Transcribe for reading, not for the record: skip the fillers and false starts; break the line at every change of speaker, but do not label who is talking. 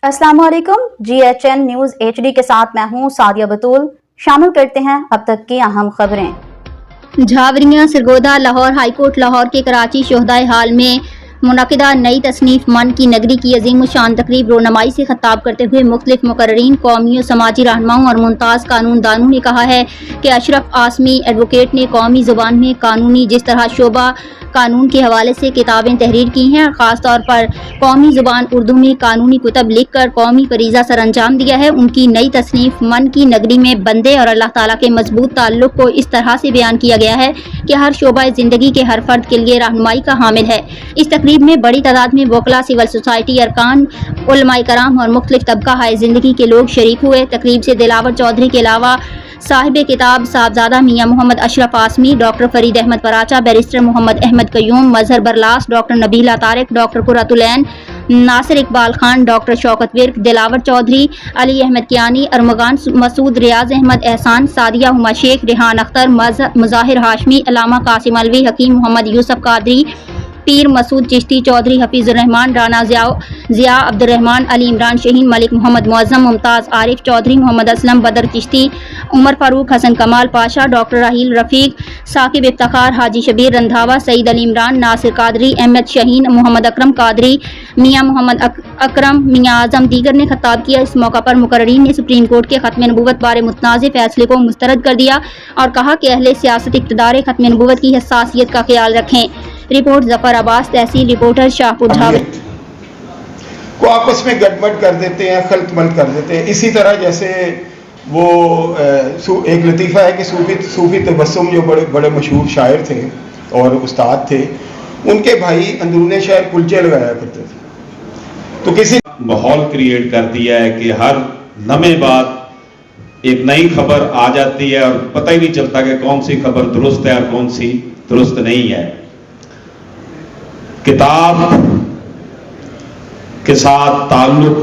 अस्सलाम वालेकुम। GHN news HD के साथ मैं हूं सादिया बतूल। शामिल करते हैं अब तक की अहम खबरें।
झावरियां सरगोदा लाहौर हाईकोर्ट लाहौर के कराची शोहदाए हाल में मुनक़िदा नई तसनीफ मन की नगरी की अजीम शान तकरीब रोनमाई से खिताब करते हुए मुख्तलिफ मुकर्ररीन, कौमी और समाजी रहनुमाओं और मुमताज़ कानून दानों ने कहा है कि अशरफ आसमी एडवोकेट ने कौमी ज़ुबान में कानूनी जिस तरह शोबा कानून के हवाले से किताबें तहरीर की हैं और ख़ास तौर पर कौमी ज़ुबान उर्दू में कानूनी कुतब लिख कर कौमी फरीज़ा सर अंजाम दिया है, उनकी नई तसनीफ़ मन की नगरी में बंदे और अल्लाह ताला के मजबूत ताल्लुक़ को इस तरह से बयान किया गया है कि हर शोबा ज़िंदगी के हर फर्द के लिए रहनुमाई का हामिल है। इस तकरीब में बड़ी तादाद में वकला, सिविल सोसाइटी, अरकान, उलमाए कराम और मुख्तलिफ तबका हाय ज़िंदगी के लोग शरीक हुए। तकरीब से दिलावर चौधरी के अलावा साहिब किताब Sahibzada Mian Mohammad Ashraf Asmi, doctor Farid Ahmed Paracha, barrister Mohammad Ahmed Qayyum, Mazhar Barlas, doctor Nabila Tariq, doctor Qurratulain, Nasir Iqbal Khan, doctor Shaukat Virk, Dilawar Chaudhry, Ali Ahmed Kiyani, Armaghan Masood, Riaz Ahmed Ehsan, Sadia Huma Sheikh, Rehan Akhtar, मुजाहिर Hashmi, अलामा कासिम अलवी, हकीम मोहम्मद यूसुफ कादरी, पीर मसूद चिश्ती, चौधरी हफीजुर रहमान, राना जिया अब्दुर्रहमान, अली इमरान शहीन, मलिक मोहम्मद मुअज्जम, मुमताज़ आरिफ चौधरी, मोहम्मद असलम, बदर चिश्ती, उमर फारूक, हसन कमाल पाशा, डॉक्टर राहील रफ़ीक, साकिब इफ्तिखार, हाजी शबीर रंधावा, सईद अली इमरान, नासिर कादरी, अहमद शहीन, मोहम्मद अकरम कादरी, मियाँ मोहम्मद अकरम, मियाँ आज़म दीगर ने खिताब किया। इस मौका पर मुकर्ररीन ने सुप्रीम कोर्ट के खत्म नबूवत बारे मुतनाज़ फैसले को मुस्तरद कर दिया और कहा कि अहले सियासत इक़्तिदार खत्म नबूवत की हसासियत का ख्याल रखें। रिपोर्ट जफर अब्बास, तहसील रिपोर्टर, शाहपुर झावर।
को आपस में गड़बड़ कर देते हैं, खलतमल कर देते हैं। इसी तरह जैसे वो एक लतीफ़ा है कि सूफी तबस्सुम जो बड़े बड़े मशहूर शायर थे और उस्ताद थे, उनके भाई अंदरूने शहर कुलचे लगाया करते थे। तो किसी
माहौल क्रिएट कर दिया है कि हर लम्हे बाद एक नई खबर आ जाती है और पता ही नहीं चलता कि कौन सी खबर दुरुस्त है और कौन सी दुरुस्त नहीं है। किताब के साथ ताल्लुक